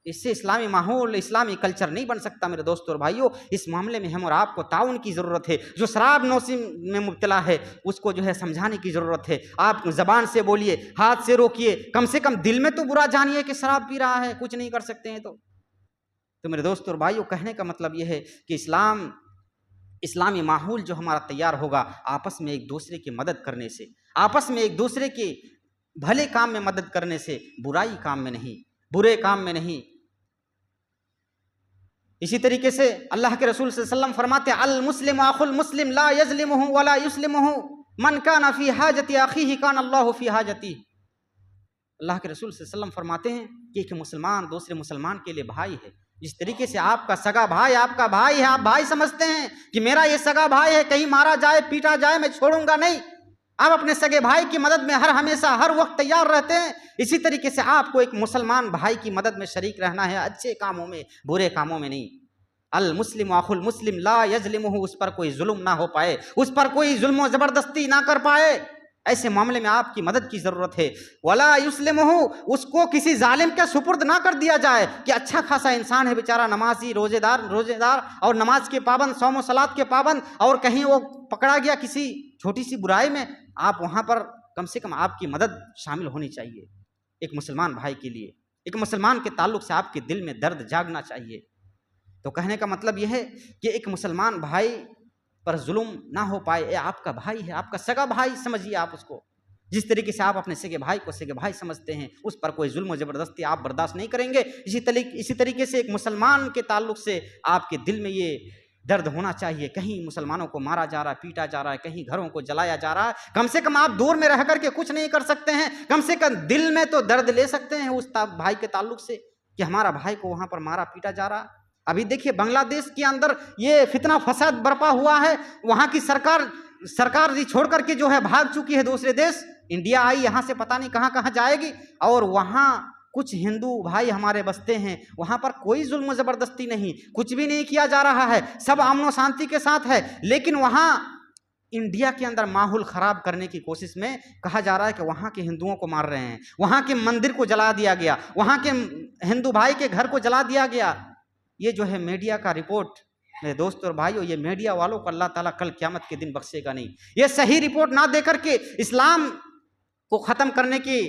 اس سے اسلامی ماحول, اسلامی کلچر نہیں بن سکتا. میرے دوستو اور بھائیو, اس معاملے میں ہم اور آپ کو تعاون کی ضرورت ہے. جو شراب نوشی میں مبتلا ہے اس کو جو ہے سمجھانے کی ضرورت ہے. آپ زبان سے بولیے, ہاتھ سے روکیے, کم سے کم دل میں تو برا جانیے کہ شراب پی رہا ہے, کچھ نہیں کر سکتے ہیں. تو میرے دوستو اور بھائیو, کہنے کا مطلب یہ ہے کہ اسلامی ماحول جو ہمارا تیار ہوگا آپس میں ایک دوسرے کی مدد کرنے سے, آپس میں ایک دوسرے کے بھلے کام میں مدد کرنے سے, برائی کام میں نہیں, برے کام میں نہیں. اسی طریقے سے اللہ کے رسول صلی اللہ علیہ وسلم فرماتے ہیں, المسلم اخو المسلم لا یظلمہ ولا یسلمہ من کان فی حاجت اخیہ کان اللہ فی حاجتہ. اللہ کے رسول صلی اللہ علیہ وسلم فرماتے ہیں کہ ایک مسلمان دوسرے مسلمان کے لیے بھائی ہے. جس طریقے سے آپ کا سگا بھائی آپ کا بھائی ہے, آپ بھائی سمجھتے ہیں کہ میرا یہ سگا بھائی ہے, کہیں مارا جائے پیٹا جائے میں چھوڑوں گا نہیں, آپ اپنے سگے بھائی کی مدد میں ہمیشہ ہر وقت تیار رہتے ہیں. اسی طریقے سے آپ کو ایک مسلمان بھائی کی مدد میں شریک رہنا ہے, اچھے کاموں میں, برے کاموں میں نہیں. المسلم اخو المسلم لا یظلمہ, اس پر کوئی ظلم نہ ہو پائے, اس پر کوئی ظلم و زبردستی نہ کر پائے. ایسے معاملے میں آپ کی مدد کی ضرورت ہے. ولا یسلمہ, اس کو کسی ظالم کے سپرد نہ کر دیا جائے کہ اچھا خاصا انسان ہے بیچارہ, نمازی, روزے دار اور نماز کے پابند, صوم و صلات کے پابند, اور کہیں وہ پکڑا گیا کسی چھوٹی سی برائی میں, آپ وہاں پر کم سے کم آپ کی مدد شامل ہونی چاہیے. ایک مسلمان بھائی کے لیے, ایک مسلمان کے تعلق سے آپ کے دل میں درد جاگنا چاہیے. تو کہنے کا مطلب یہ ہے کہ ایک مسلمان بھائی پر ظلم نہ ہو پائے. آپ کا بھائی ہے, آپ کا سگا بھائی سمجھیے آپ اس کو. جس طریقے سے آپ اپنے سگے بھائی کو سگے بھائی سمجھتے ہیں, اس پر کوئی ظلم و زبردستی آپ برداشت نہیں کریں گے. اسی طریقے سے ایک مسلمان کے تعلق سے آپ کے دل میں یہ درد ہونا چاہیے, کہیں مسلمانوں کو مارا جا رہا ہے, پیٹا جا رہا ہے, کہیں گھروں کو جلایا جا رہا ہے, کم سے کم آپ دور میں رہ کر کے کچھ نہیں کر سکتے ہیں, کم سے کم دل میں تو درد لے سکتے ہیں اس بھائی کے تعلق سے کہ ہمارا بھائی کو وہاں پر مارا پیٹا جا رہا ہے. ابھی دیکھیے بنگلہ دیش کے اندر یہ فتنہ فساد برپا ہوا ہے, وہاں کی سرکار چھوڑ کر کے جو ہے بھاگ چکی ہے دوسرے دیش, انڈیا آئی, یہاں سے پتہ نہیں کہاں کہاں جائے گی. اور وہاں کچھ ہندو بھائی ہمارے بستے ہیں, وہاں پر کوئی ظلم و زبردستی نہیں, کچھ بھی نہیں کیا جا رہا ہے, سب امن و شانتی کے ساتھ ہے. لیکن وہاں انڈیا کے اندر ماحول خراب کرنے کی کوشش میں کہا جا رہا ہے کہ وہاں کے ہندوؤں کو مار رہے ہیں, وہاں کے مندر کو جلا دیا گیا, وہاں کے ہندو بھائی کے گھر کو جلا دیا گیا. یہ جو ہے میڈیا کا رپورٹ, میرے دوست اور بھائیو, یہ میڈیا والوں کو اللہ تعالیٰ کل قیامت کے دن بخشے گا نہیں. یہ صحیح رپورٹ نہ دے کر کے اسلام کو ختم کرنے کی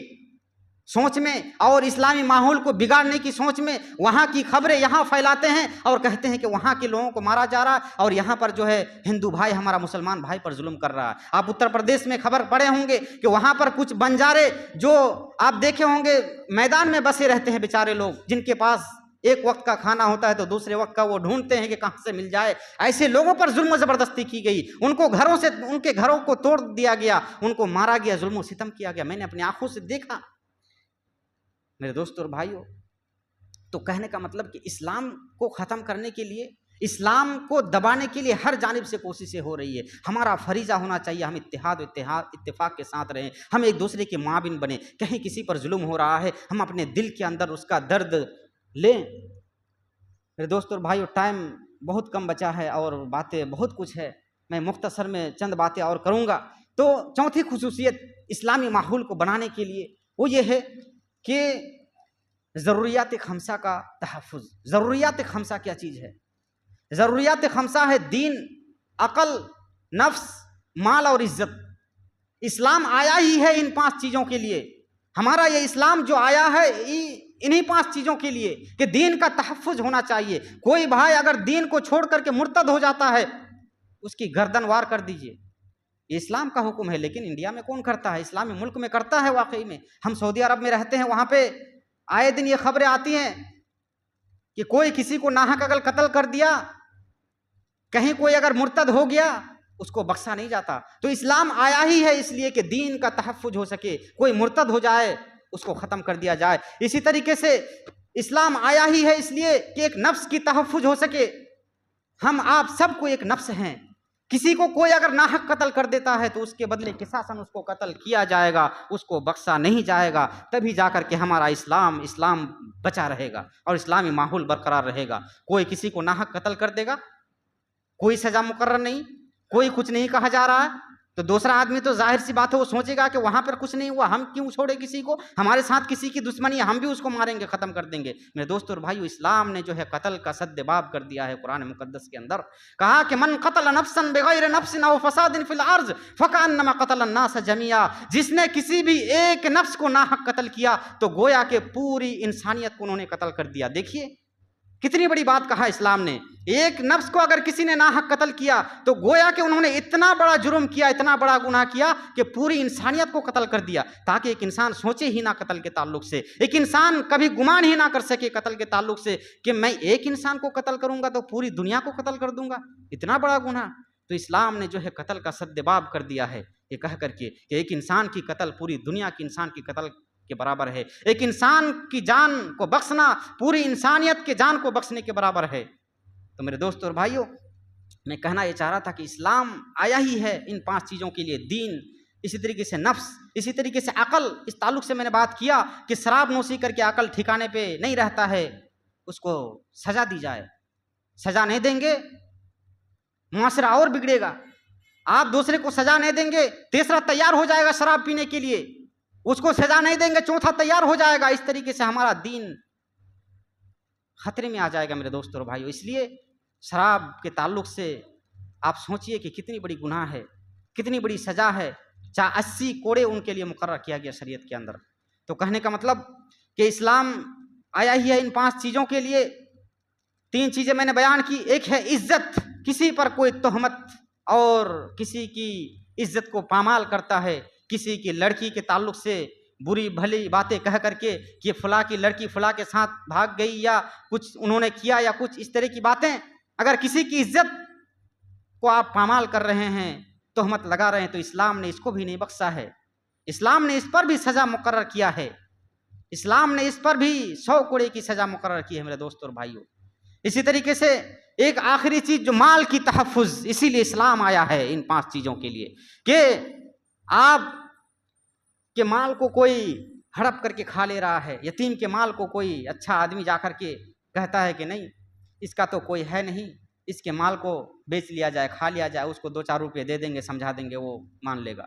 سوچ میں اور اسلامی ماحول کو بگاڑنے کی سوچ میں وہاں کی خبریں یہاں پھیلاتے ہیں اور کہتے ہیں کہ وہاں کے لوگوں کو مارا جا رہا ہے اور یہاں پر جو ہے ہندو بھائی ہمارا مسلمان بھائی پر ظلم کر رہا ہے. آپ اتر پردیش میں خبر پڑھے ہوں گے کہ وہاں پر کچھ بنجارے جو آپ دیکھے ہوں گے میدان میں بسے رہتے ہیں بیچارے لوگ, جن کے پاس ایک وقت کا کھانا ہوتا ہے تو دوسرے وقت کا وہ ڈھونڈتے ہیں کہ کہاں سے مل جائے. ایسے لوگوں پر ظلم و زبردستی کی گئی, ان کے گھروں کو توڑ دیا گیا, ان کو مارا گیا, ظلم و ستم کیا گیا. میں نے اپنی آنکھوں سے دیکھا. میرے دوستوں اور بھائیوں, تو کہنے کا مطلب کہ اسلام کو ختم کرنے کے لیے اسلام کو دبانے کے لیے ہر جانب سے کوششیں ہو رہی ہے. ہمارا فریضہ ہونا چاہیے ہم اتفاق کے ساتھ رہیں, ہم ایک دوسرے کے معاون بنیں. کہیں کسی پر ظلم ہو رہا ہے ہم اپنے دل کے اندر اس کا درد لیں. میرے دوستوں اور بھائیو, ٹائم بہت کم بچا ہے اور باتیں بہت کچھ ہے, میں مختصر میں چند باتیں اور کروں گا. تو چوتھی خصوصیت اسلامی ماحول کو بنانے کے لیے وہ یہ ہے کہ ضروریات خمسہ کا تحفظ. ضروریات خمسہ کیا چیز ہے؟ ضروریات خمسہ ہے دین, عقل, نفس, مال اور عزت. اسلام آیا ہی ہے ان 5 چیزوں کے لیے. ہمارا یہ اسلام جو آیا ہے انہی 5 چیزوں کے لیے کہ دین کا تحفظ ہونا چاہیے. کوئی بھائی اگر دین کو چھوڑ کر کے مرتد ہو جاتا ہے اس کی گردن وار کر دیجئے. یہ اسلام کا حکم ہے, لیکن انڈیا میں کون کرتا ہے؟ اسلامی ملک میں کرتا ہے واقعی میں. ہم سعودی عرب میں رہتے ہیں, وہاں پہ آئے دن یہ خبریں آتی ہیں کہ کوئی کسی کو ناحق اگر قتل کر دیا, کہیں کوئی اگر مرتد ہو گیا اس کو بخشا نہیں جاتا. تو اسلام آیا ہی ہے اس لیے کہ دین کا تحفظ ہو سکے, کوئی مرتد ہو جائے اس کو ختم کر دیا جائے. اسی طریقے سے اسلام آیا ہی ہے اس لیے کہ ایک نفس کی تحفظ ہو سکے. ہم آپ سب کو ایک نفس ہیں, کسی کو کوئی اگر ناحق قتل کر دیتا ہے تو اس کے بدلے قصاصاً اس کو قتل کیا جائے گا, اس کو بخشا نہیں جائے گا. تبھی جا کر کے ہمارا اسلام بچا رہے گا اور اسلامی ماحول برقرار رہے گا. کوئی کسی کو ناحق قتل کر دے گا, کوئی سزا مقرر نہیں, کوئی کچھ نہیں کہا جا رہا ہے, تو دوسرا آدمی تو ظاہر سی بات ہے وہ سوچے گا کہ وہاں پر کچھ نہیں ہوا, ہم کیوں چھوڑے کسی کو, ہمارے ساتھ کسی کی دشمنی ہے, ہم بھی اس کو ماریں گے, ختم کر دیں گے. میرے دوستو اور بھائیو, اسلام نے جو ہے قتل کا سد باب کر دیا ہے. قرآن مقدس کے اندر کہا کہ من قتل نفسا بغیر نفس او فساد فی الارض فکأنما قتل الناس جميعا. جس نے کسی بھی ایک نفس کو ناحق قتل کیا تو گویا کہ پوری انسانیت کو انہوں نے قتل کر دیا. دیکھیے کتنی بڑی بات کہا اسلام نے. ایک نفس کو اگر کسی نے ناحق قتل کیا تو گویا کہ انہوں نے اتنا بڑا جرم کیا, اتنا بڑا گناہ کیا کہ پوری انسانیت کو قتل کر دیا. تاکہ ایک انسان سوچے ہی نہ قتل کے تعلق سے, ایک انسان کبھی گمان ہی نہ کر سکے قتل کے تعلق سے کہ میں ایک انسان کو قتل کروں گا تو پوری دنیا کو قتل کر دوں گا, اتنا بڑا گناہ. تو اسلام نے جو ہے قتل کا سد باب کر دیا ہے یہ کہہ کر کے کہ ایک انسان کی قتل پوری دنیا کی انسان کی قتل کے برابر ہے. ایک انسان کی جان کو بخشنا پوری انسانیت کے جان کو بخشنے کے برابر ہے. تو میرے دوستو اور بھائیو, میں کہنا یہ چاہ رہا تھا کہ اسلام آیا ہی ہے ان 5 چیزوں کے لیے. دین, اسی طریقے سے نفس, اسی طریقے سے عقل. اس تعلق سے میں نے بات کیا کہ شراب نوشی کر کے عقل ٹھکانے پہ نہیں رہتا ہے, اس کو سزا دی جائے. سزا نہیں دیں گے معاشرہ اور بگڑے گا. آپ دوسرے کو سزا نہیں دیں گے, تیسرا تیار ہو جائے گا شراب پینے کے لیے, اس کو سزا نہیں دیں گے, چوتھا تیار ہو جائے گا. اس طریقے سے ہمارا دین خطرے میں آ جائے گا میرے دوستو اور بھائیو. اس لیے شراب کے تعلق سے آپ سوچئے کہ کتنی بڑی گناہ ہے, کتنی بڑی سزا ہے. 80 کوڑے ان کے لیے مقرر کیا گیا شریعت کے اندر. تو کہنے کا مطلب کہ اسلام آیا ہی ہے ان 5 چیزوں کے لیے. 3 چیزیں میں نے بیان کی. ایک ہے عزت, کسی پر کوئی تہمت اور کسی کی عزت کو پامال کرتا ہے, کسی کی لڑکی کے تعلق سے بری بھلی باتیں کہہ کر کے کہ فلاں کی لڑکی فلاں کے ساتھ بھاگ گئی یا کچھ انہوں نے کیا یا کچھ اس طرح کی باتیں, اگر کسی کی عزت کو آپ پامال کر رہے ہیں, تہمت لگا رہے ہیں, تو اسلام نے اس کو بھی نہیں بخشا ہے. اسلام نے اس پر بھی سزا مقرر کیا ہے. اسلام نے اس پر بھی 100 کوڑے کی سزا مقرر کی ہے میرے دوستو اور بھائیو. اسی طریقے سے ایک آخری چیز جو مال کی تحفظ, اسی لیے اسلام آیا ہے ان 5 چیزوں کے لیے کہ آپ کے مال کو کوئی ہڑپ کر کے کھا لے رہا ہے, یتیم کے مال کو کوئی اچھا آدمی جا کر کے کہتا ہے کہ نہیں اس کا تو کوئی ہے نہیں, اس کے مال کو بیچ لیا جائے, کھا لیا جائے, اس کو 2-4 روپے دے دیں گے, سمجھا دیں گے, وہ مان لے گا.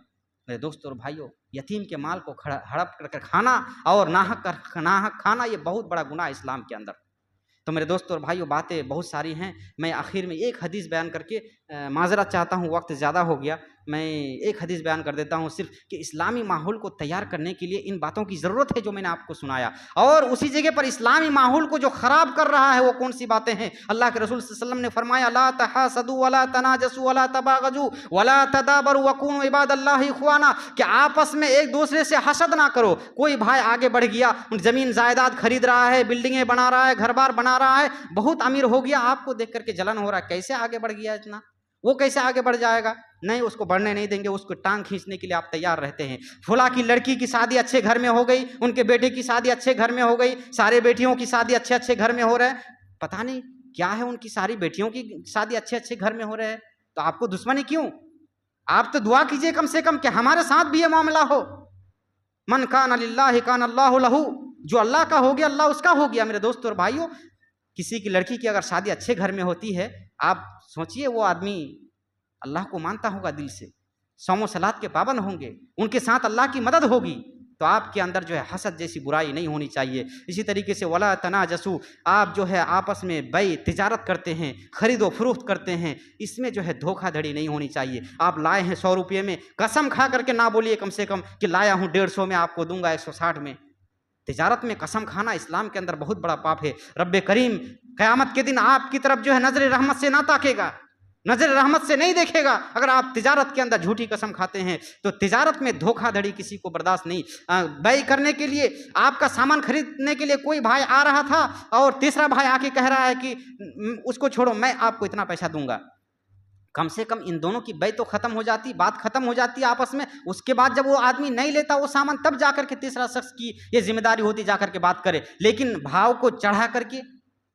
میرے دوستو اور بھائیو, یتیم کے مال کو ہڑپ کر کے کھانا اور ناحق کھانا یہ بہت بڑا گناہ اسلام کے اندر. تو میرے دوستو اور بھائیو, باتیں بہت ساری ہیں. میں آخر میں ایک حدیث بیان کر کے معذرت چاہتا ہوں, وقت زیادہ ہو گیا. میں ایک حدیث بیان کر دیتا ہوں صرف کہ اسلامی ماحول کو تیار کرنے کے لیے ان باتوں کی ضرورت ہے جو میں نے آپ کو سنایا. اور اسی جگہ پر اسلامی ماحول کو جو خراب کر رہا ہے وہ کون سی باتیں ہیں؟ اللہ کے رسول صلی اللہ علیہ وسلم نے فرمایا لا تحاسدوا ولا تناجسوا ولا تباغضوا ولا تدابروا وكونوا عباد اللہ اخوانا, کہ آپس میں ایک دوسرے سے حسد نہ کرو. کوئی بھائی آگے بڑھ گیا, زمین جائیداد خرید رہا ہے, بلڈنگیں بنا رہا ہے, گھر بار بنا رہا ہے, بہت امیر ہو گیا, آپ کو دیکھ کر کے جلن ہو رہا ہے, کیسے آگے بڑھ گیا اتنا, وہ کیسے آگے بڑھ جائے گا. نہیں, اس کو بڑھنے نہیں دیں گے, اس کو ٹانگ کھینچنے کے لیے آپ تیار رہتے ہیں. فلاں کی لڑکی کی شادی اچھے گھر میں ہو گئی, ان کے بیٹے کی شادی اچھے گھر میں ہو گئی, سارے بیٹیوں کی شادی اچھے گھر میں ہو رہے ہیں, پتہ نہیں کیا ہے ان کی ساری بیٹیوں کی شادی اچھے اچھے گھر میں ہو رہے ہیں، تو آپ کو دشمنی کیوں؟ آپ تو دعا کیجئے کم سے کم کہ ہمارے ساتھ بھی یہ معاملہ ہو. من کان للہ کان اللہ لہو، جو اللہ کا ہو گیا اللہ اس کا ہو گیا. میرے دوستو اور بھائیو، کسی کی لڑکی کی اگر شادی اچھے گھر میں ہوتی ہے، آپ سوچئے وہ آدمی اللہ کو مانتا ہوگا دل سے، صوم و صلات کے پابند ہوں گے، ان کے ساتھ اللہ کی مدد ہوگی، تو آپ کے اندر جو ہے حسد جیسی برائی نہیں ہونی چاہیے. اسی طریقے سے ولا تناجسو، آپ جو ہے آپس میں بیع تجارت کرتے ہیں، خرید و فروخت کرتے ہیں، اس میں جو ہے دھوکہ دھڑی نہیں ہونی چاہیے. آپ لائے ہیں 100 روپے میں، قسم کھا کر کے نہ بولیے کم سے کم کہ لایا ہوں 150 میں آپ کو دوں گا 160 میں. تجارت میں قسم کھانا اسلام کے اندر بہت بڑا پاپ ہے. رب کریم قیامت کے دن آپ کی طرف جو ہے نظر رحمت سے نہ تاکے گا، نظر رحمت سے نہیں دیکھے گا اگر آپ تجارت کے اندر جھوٹی قسم کھاتے ہیں. تو تجارت میں دھوکہ دھڑی کسی کو برداشت نہیں. بیع کرنے کے لیے، آپ کا سامان خریدنے کے لیے کوئی بھائی آ رہا تھا اور تیسرا بھائی آ کے کہہ رہا ہے کہ اس کو چھوڑو میں آپ کو اتنا پیسہ دوں گا، کم سے کم ان دونوں کی بیع تو ختم ہو جاتی، بات ختم ہو جاتی آپس میں. اس کے بعد جب وہ آدمی نہیں لیتا وہ سامان، تب جا کر کے تیسرا شخص کی یہ ذمہ داری ہوتی جا کر کے بات کرے. لیکن بھاؤ کو چڑھا کر کے،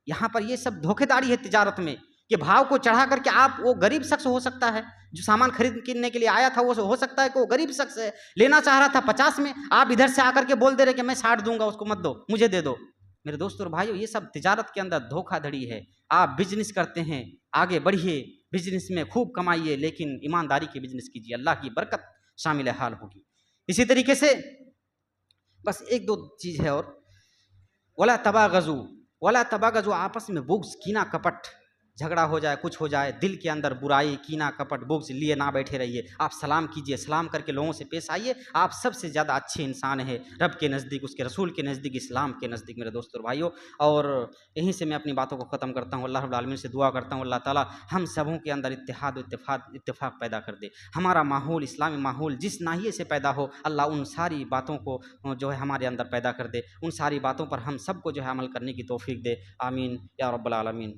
یہاں پر یہ سب دھوکے داری ہے تجارت میں، کہ بھاؤ کو چڑھا کر کے آپ، وہ غریب شخص ہو سکتا ہے جو سامان خریدنے کے لیے آیا تھا، وہ ہو سکتا ہے کہ وہ غریب شخص ہے، لینا چاہ رہا تھا 50 میں، آپ ادھر سے آ کر کے بول دے رہے کہ میں 60 دوں گا، اس کو مت دو مجھے دے دو. میرے دوستو اور بھائیو، یہ سب تجارت کے اندر دھوکہ دھڑی ہے. آپ بزنس کرتے ہیں، آگے بڑھیے، بزنس میں خوب کمائیے، لیکن ایمانداری کی بزنس کیجیے، اللہ کی برکت شامل حال ہوگی. اسی طریقے سے بس ایک دو چیز ہے اور، ولا تباغضوا، ولا تباغضوا، آپس میں بغض، کینہ کپٹ، جھگڑا ہو جائے، کچھ ہو جائے، دل کے اندر برائی، کینہ کپٹ، بغض لیے نہ بیٹھے رہیے. آپ سلام کیجئے، سلام کر کے لوگوں سے پیش آئیے. آپ سب سے زیادہ اچھے انسان ہیں رب کے نزدیک، اس کے رسول کے نزدیک، اسلام کے نزدیک میرے دوستو اور بھائیوں. اور یہیں سے میں اپنی باتوں کو ختم کرتا ہوں. اللہ رب العالمین سے دعا کرتا ہوں اللہ تعالیٰ ہم سبوں کے اندر اتحاد و اتفاق پیدا کر دے. ہمارا ماحول، اسلامی ماحول جس ناحیے سے پیدا ہو، اللہ ان ساری باتوں کو جو ہے ہمارے اندر پیدا کر دے. ان ساری باتوں پر ہم سب کو جو ہے عمل کرنے کی توفیق دے. آمین یا رب العالمین.